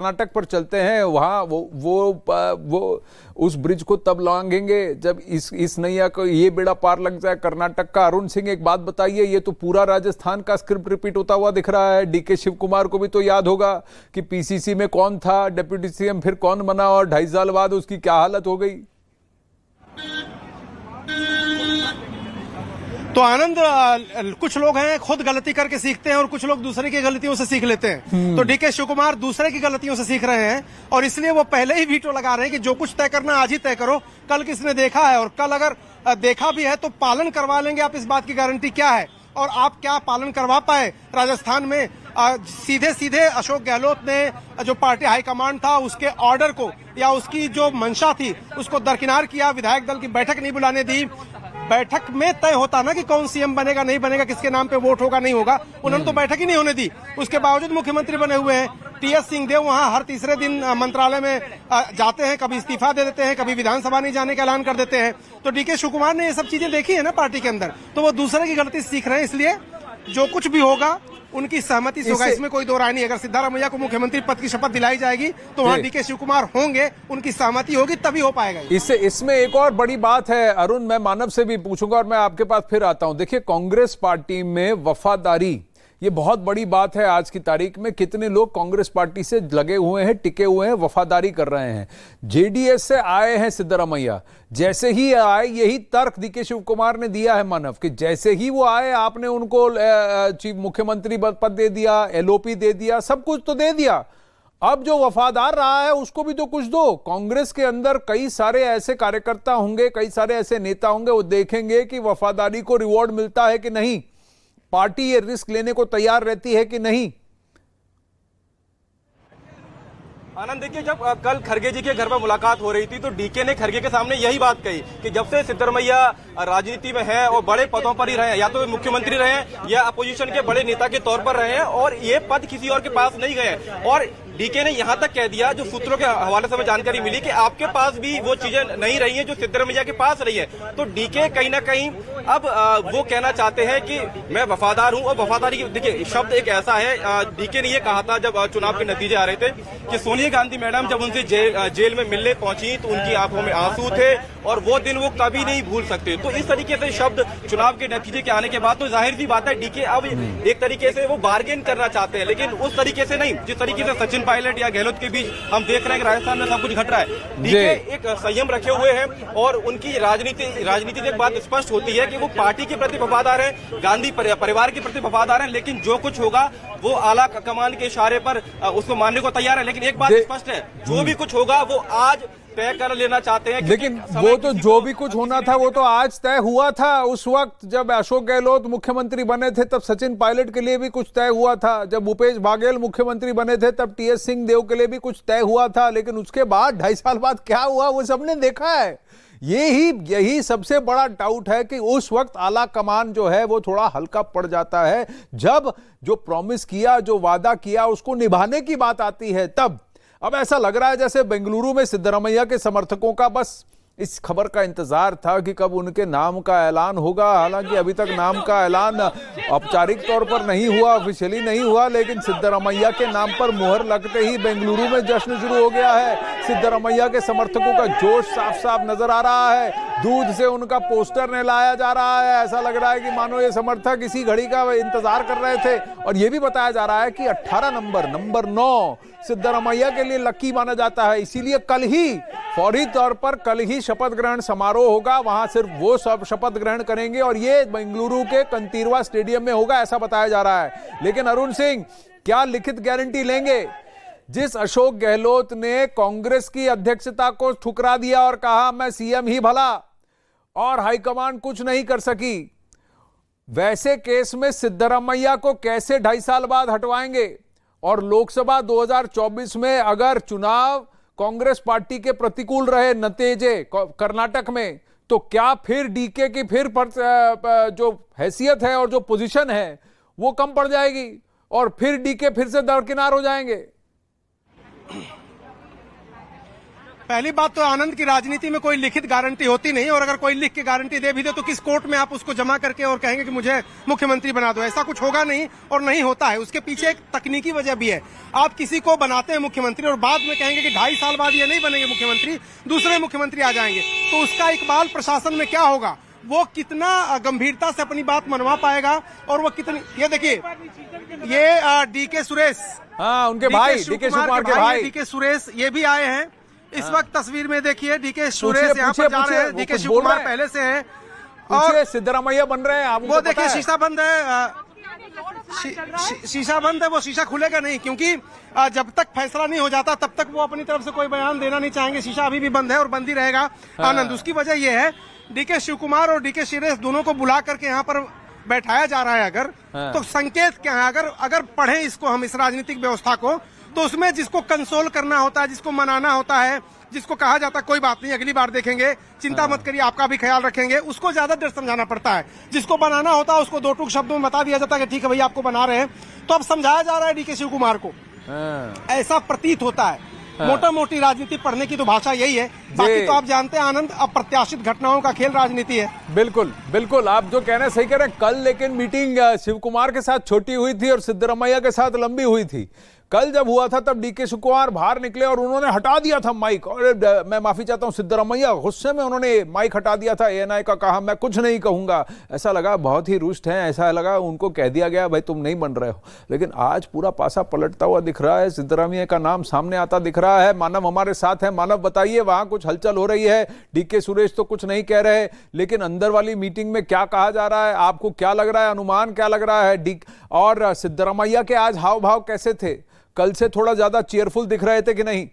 कर्नाटक पर चलते हैं, वहां वो उस ब्रिज को तब लांघेंगे जब इस नैया को ये बेड़ा पार लग जाए कर्नाटक का। अरुण सिंह, एक बात बताइए, ये तो पूरा राजस्थान का स्क्रिप्ट रिपीट होता हुआ दिख रहा है। डीके शिव कुमार को भी तो याद होगा कि पीसीसी में कौन था, डिप्टी सीएम फिर कौन बना और 2.5 साल बाद उसकी क्या हालत हो गई। तो आनंद, कुछ लोग हैं खुद गलती करके सीखते हैं और कुछ लोग दूसरे की गलतियों से सीख लेते हैं। तो डीके शिव कुमार दूसरे की गलतियों से सीख रहे हैं और इसलिए वो पहले ही वीटो लगा रहे हैं कि जो कुछ तय करना आज ही तय करो। कल किसने देखा है, और कल अगर देखा भी है तो पालन करवा लेंगे आप, इस बात की गारंटी क्या है। और आप क्या पालन करवा पाए राजस्थान में? सीधे सीधे अशोक गहलोत ने जो पार्टी हाईकमांड था उसके ऑर्डर को या उसकी जो मंशा थी उसको दरकिनार किया। विधायक दल की बैठक नहीं बुलाने दी। बैठक में तय होता ना कि कौन सीएम बनेगा नहीं बनेगा, किसके नाम पे वोट होगा नहीं होगा। उन्होंने तो बैठक ही नहीं होने दी। उसके बावजूद मुख्यमंत्री बने हुए हैं। टीएस सिंहदेव वहां हर तीसरे दिन मंत्रालय में जाते हैं, कभी इस्तीफा दे देते हैं, कभी विधानसभा नहीं जाने का ऐलान कर देते हैं। तो डीके शिव कुमार ने ये सब चीजें देखी है ना पार्टी के अंदर, तो वो दूसरे की गलती सीख रहे हैं। इसलिए जो कुछ भी होगा उनकी सहमति से होगा, इसमें कोई दो राय नहीं। अगर सिद्धारमैया को मुख्यमंत्री पद की शपथ दिलाई जाएगी तो वहां डीके शिव कुमार होंगे, उनकी सहमति होगी तभी हो पाएगा। इसमें एक और बड़ी बात है अरुण, मैं मानव से भी पूछूंगा और मैं आपके पास फिर आता हूं। देखिए, कांग्रेस पार्टी में वफादारी ये बहुत बड़ी बात है। आज की तारीख में कितने लोग कांग्रेस पार्टी से लगे हुए हैं, टिके हुए हैं, वफादारी कर रहे हैं। जेडीएस से आए हैं सिद्धारमैया, जैसे ही आए यही तर्क डीके शिव कुमार ने दिया है मानव कि जैसे ही वो आए आपने उनको चीफ मुख्यमंत्री पद दे दिया, एलओपी दे दिया, सब कुछ तो दे दिया। अब जो वफादार रहा है उसको भी तो कुछ दो। कांग्रेस के अंदर कई सारे ऐसे कार्यकर्ता होंगे, कई सारे ऐसे नेता होंगे, वो देखेंगे कि वफादारी को रिवॉर्ड मिलता है कि नहीं, पार्टी ये रिस्क लेने को तैयार रहती है कि नहीं। आनंद, देखिए, जब कल खरगे जी के घर पर मुलाकात हो रही थी तो डीके ने खरगे के सामने यही बात कही कि जब से सिद्धारमैया राजनीति में है और बड़े पदों पर ही रहे, या तो मुख्यमंत्री रहे या अपोजिशन के बड़े नेता के तौर पर रहे हैं, और ये पद किसी और के पास नहीं गए। और डीके ने यहां तक कह दिया, जो सूत्रों के हवाले से हमें जानकारी मिली, कि आपके पास भी वो चीजें नहीं रही है जो सिद्धारमैया के पास रही है। तो डीके कहीं ना कहीं अब वो कहना चाहते हैं कि मैं वफादार हूं। और वफादारी, देखिए, शब्द एक ऐसा है, डीके ने ये कहा था जब चुनाव के नतीजे आ रहे थे कि सोनिया गांधी मैडम जब उनसे जेल में मिलने पहुंची तो उनकी आंखों में आंसू थे और वो दिन वो कभी नहीं भूल सकते। तो इस तरीके से शब्द चुनाव के नतीजे के आने के बाद तो जाहिर सी बात है डीके अब एक तरीके से वो बार्गेन करना चाहते हैं, लेकिन उस तरीके से नहीं जिस तरीके से सचिन पायलट या गहलोत के बीच हम देख रहे हैं कि राजस्थान में सब कुछ घट रहा है। डीके एक संयम रखे हुए हैं और उनकी राजनीति से एक बात स्पष्ट होती है कि वो पार्टी के प्रति वफादार है, गांधी परिवार के प्रति वफादार है, लेकिन जो कुछ होगा वो आला कमान के इशारे पर उसको मानने को तैयार है। लेकिन एक बात स्पष्ट है, जो भी कुछ होगा वो आज तय कर लेना चाहते हैं। लेकिन वो तो जो भी कुछ होना था वो तो आज तय हुआ था। उस वक्त जब अशोक गहलोत मुख्यमंत्री बने थे तब सचिन पायलट के लिए भी कुछ तय हुआ था। जब भूपेश बाघेल मुख्यमंत्री बने थे तब टीएस सिंहदेव के लिए भी कुछ तय हुआ था। लेकिन उसके बाद 2.5 साल बाद क्या हुआ वो सबने देखा है। यही सबसे बड़ा डाउट है कि उस वक्त आला कमान जो है वो थोड़ा हल्का पड़ जाता है जब जो प्रॉमिस किया, जो वादा किया, उसको निभाने की बात आती है तब। अब ऐसा लग रहा है जैसे बेंगलुरु में सिद्धारमैया के समर्थकों का बस इस खबर का इंतजार था कि कब उनके नाम का ऐलान होगा। हालांकि अभी तक नाम का ऐलान औपचारिक तौर पर नहीं हुआ, ऑफिशियली नहीं हुआ, लेकिन सिद्धारमैया के नाम पर मुहर लगते ही बेंगलुरु में जश्न शुरू हो गया है। सिद्धारमैया के समर्थकों का जोश साफ साफ नजर आ रहा है। दूध से उनका पोस्टर नहलाया जा रहा है। ऐसा लग रहा है कि मानो ये समर्थक इसी घड़ी का इंतजार कर रहे थे। और यह भी बताया जा रहा है कि 18 नंबर 9 सिद्धारमैया के लिए लकी माना जाता है। इसीलिए कल ही फौरी तौर पर कल ही शपथ ग्रहण समारोह होगा। वहां सिर्फ वो सब शपथ ग्रहण करेंगे और ये बेंगलुरु के कंतीरवा स्टेडियम में होगा, ऐसा बताया जा रहा है। लेकिन अरुण सिंह, क्या लिखित गारंटी लेंगे? जिस अशोक गहलोत ने कांग्रेस की अध्यक्षता को ठुकरा दिया और कहा मैं सीएम ही भला और हाईकमांड कुछ नहीं कर सकी, वैसे केस में सिद्धारमैया को कैसे 2.5 साल बाद हटवाएंगे? और लोकसभा 2024 में अगर चुनाव कांग्रेस पार्टी के प्रतिकूल रहे नतीजे कर्नाटक में, तो क्या फिर डीके की फिर जो हैसियत है और जो पोजीशन है वो कम पड़ जाएगी और फिर डीके फिर से दरकिनार हो जाएंगे? पहली बात तो आनंद की राजनीति में कोई लिखित गारंटी होती नहीं, और अगर कोई लिख के गारंटी दे भी दे तो किस कोर्ट में आप उसको जमा करके और कहेंगे कि मुझे मुख्यमंत्री बना दो। ऐसा कुछ होगा नहीं और नहीं होता है। उसके पीछे एक तकनीकी वजह भी है। आप किसी को बनाते हैं मुख्यमंत्री और बाद में कहेंगे कि 2.5 साल बाद ये नहीं बनेंगे मुख्यमंत्री, दूसरे मुख्यमंत्री आ जाएंगे, तो उसका इकबाल प्रशासन में क्या होगा? वो कितना गंभीरता से अपनी बात मनवा पाएगा और वो कितनी, ये देखिए ये डीके सुरेश, हाँ उनके भाई डीके शिवकुमार के भाई डीके सुरेश ये भी आए हैं इस वक्त तस्वीर में। देखिए डीके सुरेश यहाँ पर जा रहे हैं, डीके शिवकुमार पहले से है और सिद्धरामैया बन रहे हैं। आप वो देखिए शीशा बंद है, शीशा बंद है, वो शीशा खुलेगा नहीं क्योंकि जब तक फैसला नहीं हो जाता तब तक वो अपनी तरफ से कोई बयान देना नहीं चाहेंगे। शीशा अभी भी बंद है और बंद ही रहेगा। आनंद, उसकी वजह यह है डीके शिवकुमार और डीके सुरेश दोनों को बुला करके यहाँ पर बैठाया जा रहा है। अगर तो संकेत क्या है? अगर पढ़े इसको हम, इस राजनीतिक व्यवस्था को, तो उसमें जिसको कंसोल करना होता है, जिसको मनाना होता है, जिसको कहा जाता है कोई बात नहीं अगली बार देखेंगे, चिंता मत करिए आपका भी ख्याल रखेंगे, उसको ज्यादा देर समझाना पड़ता है। जिसको बनाना होता है उसको 2 टूक शब्दों में बता दिया जाता है कि ठीक है भैया आपको बना रहे हैं। तो अब समझाया जा रहा है डीके शिवकुमार को, ऐसा प्रतीत होता है। मोटा मोटी राजनीति पढ़ने की तो भाषा यही है। बाकी तो आप जानते हैं आनंद, अप्रत्याशित घटनाओं का खेल राजनीति है। बिल्कुल बिल्कुल, आप जो कह रहे हैं सही कह रहे हैं। कल लेकिन मीटिंग शिवकुमार के साथ छोटी हुई थी और सिद्धरामैया के साथ लंबी हुई थी। कल जब हुआ था तब डीके शिवकुमार बाहर निकले और उन्होंने हटा दिया था माइक। और मैं माफी चाहता हूं, सिद्धरामैया गुस्से में उन्होंने माइक हटा दिया था। एएनआई का कहा मैं कुछ नहीं कहूंगा। ऐसा लगा बहुत ही रुष्ट हैं, ऐसा लगा उनको कह दिया गया भाई तुम नहीं बन रहे हो। लेकिन आज पूरा पासा पलटता हुआ दिख रहा है, सिद्धरामैया का नाम सामने आता दिख रहा है। मानव हमारे साथ है। मानव बताइए, वहां कुछ हलचल हो रही है, डीके सुरेश तो कुछ नहीं कह रहे, लेकिन अंदर वाली मीटिंग में क्या कहा जा रहा है? आपको क्या लग रहा है, अनुमान क्या लग रहा है? और सिद्धरामैया के आज हाव भाव कैसे थे? कल से थोड़ा ज्यादा चीयरफुल दिख रहे थे कि नहीं?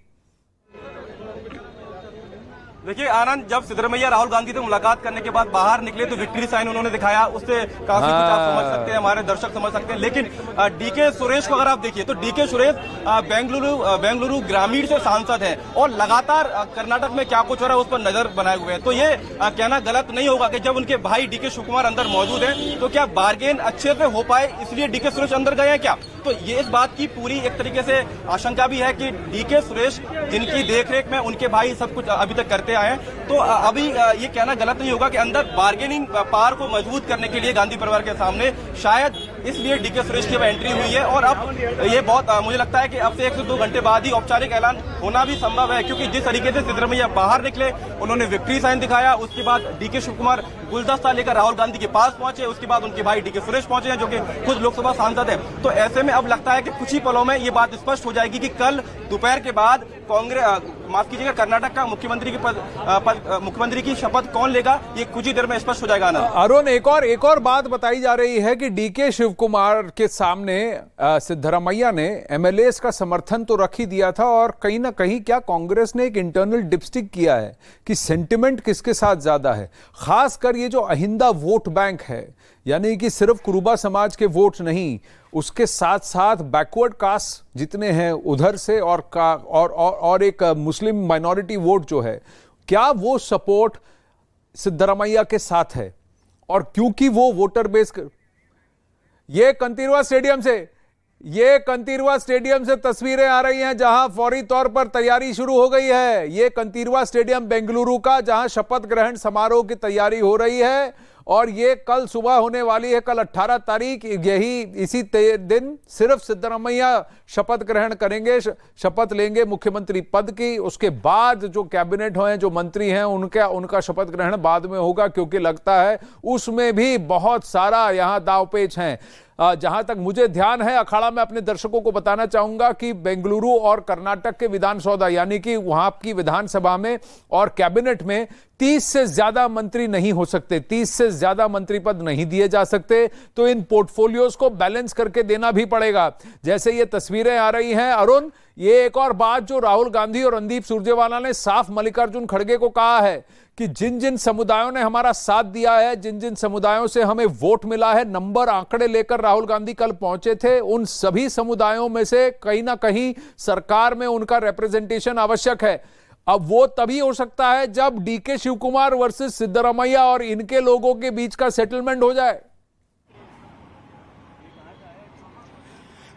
देखिए आनंद, जब सिद्धरामैया राहुल गांधी से मुलाकात करने के बाद बाहर निकले तो विक्ट्री साइन उन्होंने दिखाया, उससे काफी कुछ आप समझ सकते हैं, हमारे दर्शक समझ सकते हैं। लेकिन डीके सुरेश को अगर आप देखिए तो डीके सुरेश बेंगलुरु ग्रामीण से सांसद हैं और लगातार कर्नाटक में क्या कुछ हो रहा है उस पर नजर बनाए हुए हैं। तो ये कहना गलत नहीं होगा कि जब उनके भाई डीके शिवकुमार अंदर मौजूद हैं तो क्या बार्गेन अच्छे से हो पाए, इसलिए डीके सुरेश अंदर गए हैं क्या? तो ये इस बात की पूरी एक तरीके से आशंका भी है कि डीके सुरेश जिनकी देखरेख में उनके भाई सब कुछ अभी तक करते आए हैं, तो अभी ये कहना गलत नहीं होगा कि अंदर बार्गेनिंग पावर को मजबूत करने के लिए गांधी परिवार के सामने शायद इसलिए डीके सुरेश की एंट्री हुई है। और अब ये बहुत मुझे लगता है कि अब से 1 से 2 घंटे बाद ही औपचारिक ऐलान होना भी संभव है, क्योंकि जिस तरीके से सिद्धरामैया बाहर निकले, उन्होंने विक्ट्री साइन दिखाया, उसके बाद डीके शिवकुमार गुलदस्ता लेकर राहुल गांधी के पास पहुंचे, उसके बाद उनके भाई डीके सुरेश पहुंचे हैं जो कि खुद लोकसभा सांसद है। तो ऐसे में अब लगता है कि कुछ ही पलों में ये बात स्पष्ट हो जाएगी कि कल दोपहर के बाद माफ कीजिएगा, कर्नाटक का मुख्यमंत्री की शपथ कौन लेगा, ये कुछ ही देर में स्पष्ट हो जाएगा। अरुण, एक और बात बताई जा रही है कि डीके शिवकुमार के सामने सिद्धरामैया ने एमएलएस का समर्थन तो रख ही दिया था, और कहीं ना कहीं क्या कांग्रेस ने एक इंटरनल डिपस्टिक किया है कि सेंटिमेंट किसके साथ ज्यादा है। खासकर ये जो अहिंदा वोट बैंक है, यानी कि सिर्फ कुरुबा समाज के वोट नहीं, उसके साथ साथ बैकवर्ड कास्ट जितने हैं उधर से और एक मुस्लिम माइनॉरिटी वोट जो है, क्या वो सपोर्ट सिद्धरामैया के साथ है? और क्योंकि वो वोटर बेस ये कंतीरवा स्टेडियम से तस्वीरें आ रही हैं जहां फौरी तौर पर तैयारी शुरू हो गई है। ये कंतीरवा स्टेडियम बेंगलुरु का, जहां शपथ ग्रहण समारोह की तैयारी हो रही है, और ये कल सुबह होने वाली है। कल 18 तारीख इसी दिन सिर्फ सिद्धरामैया शपथ ग्रहण करेंगे, शपथ लेंगे मुख्यमंत्री पद की। उसके बाद जो कैबिनेट हैं, जो मंत्री हैं, उनका शपथ ग्रहण बाद में होगा, क्योंकि लगता है उसमें भी बहुत सारा यहां दांवपेच हैं। जहां तक मुझे ध्यान है, अखाड़ा में अपने दर्शकों को बताना चाहूंगा कि बेंगलुरु और कर्नाटक के विधानसौदा, यानी कि वहां की विधानसभा में और कैबिनेट में 30 से ज्यादा मंत्री नहीं हो सकते, 30 से ज्यादा मंत्री पद नहीं दिए जा सकते। तो इन पोर्टफोलियोज को बैलेंस करके देना भी पड़ेगा। जैसे ये तस्वीरें आ रही हैं अरुण, ये एक और बात जो राहुल गांधी और रणदीप सुरजेवाला ने साफ मल्लिकार्जुन खड़गे को कहा है कि जिन जिन समुदायों ने हमारा साथ दिया है, जिन जिन समुदायों से हमें वोट मिला है, नंबर आंकड़े लेकर राहुल गांधी कल पहुंचे थे, उन सभी समुदायों में से कहीं ना कहीं सरकार में उनका रिप्रेजेंटेशन आवश्यक है। अब वो तभी हो सकता है जब डीके शिवकुमार वर्सेस सिद्धरामैया और इनके लोगों के बीच का सेटलमेंट हो जाए।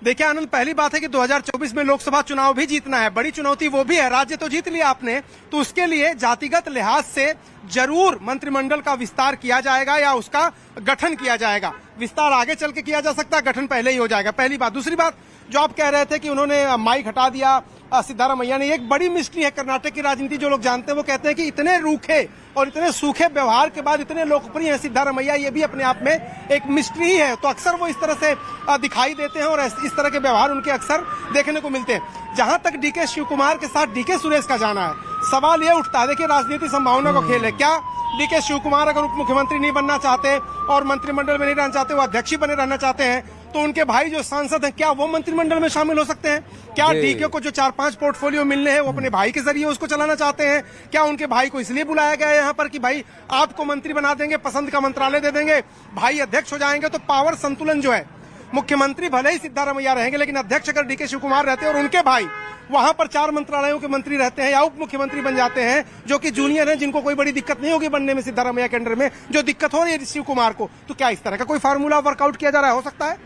देखिए आनंद, पहली बात है कि 2024 में लोकसभा चुनाव भी जीतना है, बड़ी चुनौती वो भी है। राज्य तो जीत लिया आपने, तो उसके लिए जातिगत लिहाज से जरूर मंत्रिमंडल का विस्तार किया जाएगा या उसका गठन किया जाएगा। विस्तार आगे चल के किया जा सकता है, गठन पहले ही हो जाएगा, पहली बात। दूसरी बात, जो आप कह रहे थे कि उन्होंने माइक हटा दिया सिद्धारमैया ने, एक बड़ी मिस्ट्री है कर्नाटक की राजनीति। जो लोग जानते हैं वो कहते हैं कि इतने रूखे और इतने सूखे व्यवहार के बाद इतने लोकप्रिय हैं सिद्धारमैया, ये भी अपने आप में एक मिस्ट्री ही है। तो अक्सर वो इस तरह से दिखाई देते हैं और इस तरह के व्यवहार उनके अक्सर देखने को मिलते हैं। जहां तक डीके शिव कुमार के साथ डीके सुरेश का जाना है, सवाल ये उठता है, देखिए राजनीति संभावना का खेल है। क्या डीके शिव कुमार अगर उप मुख्यमंत्री नहीं बनना चाहते और मंत्रिमंडल में नहीं रहना चाहते, वो अध्यक्ष ही बने रहना चाहते हैं, तो उनके भाई जो सांसद हैं क्या वो मंत्रिमंडल में शामिल हो सकते हैं? क्या डीके को जो 4-5 पोर्टफोलियो मिलने हैं वो अपने भाई के जरिए उसको चलाना चाहते हैं? क्या उनके भाई को इसलिए बुलाया गया है यहाँ पर कि भाई आपको मंत्री बना देंगे, पसंद का मंत्रालय दे देंगे, भाई अध्यक्ष हो जाएंगे, तो पावर संतुलन जो है, मुख्यमंत्री भले ही सिद्धारमैया रहेंगे लेकिन अध्यक्ष अगर डीके शिव कुमार रहते हैं और उनके भाई वहां पर 4 मंत्रालयों के मंत्री रहते हैं या उप मुख्यमंत्री बन जाते हैं जो कि जूनियर हैं, जिनको कोई बड़ी दिक्कत नहीं होगी बनने में सिद्धारमैया के अंडर में, जो दिक्कत हो रही है शिव कुमार को, तो क्या इस तरह का कोई फार्मूला वर्कआउट किया जा रहा है? हो सकता है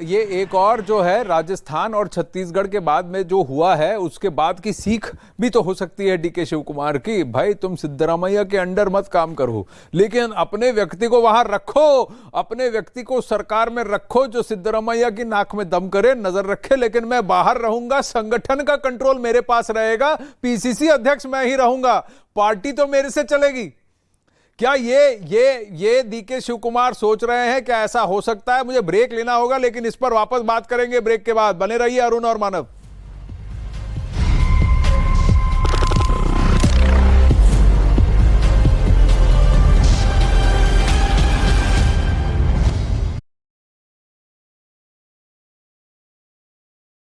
ये एक और जो है राजस्थान और छत्तीसगढ़ के बाद में जो हुआ है उसके बाद की सीख भी तो हो सकती है डीके शिव कुमार की। भाई तुम सिद्धारमैया के अंडर मत काम करो, लेकिन अपने व्यक्ति को वहां रखो, अपने व्यक्ति को सरकार में रखो जो सिद्धारमैया की नाक में दम करे, नजर रखे, लेकिन मैं बाहर रहूंगा, संगठन का कंट्रोल मेरे पास रहेगा, पीसीसी अध्यक्ष मैं ही रहूंगा, पार्टी तो मेरे से चलेगी। क्या ये डीके शिव कुमार सोच रहे हैं? क्या ऐसा हो सकता है? मुझे ब्रेक लेना होगा, लेकिन इस पर वापस बात करेंगे ब्रेक के बाद। बने रहिए अरुण और मानव।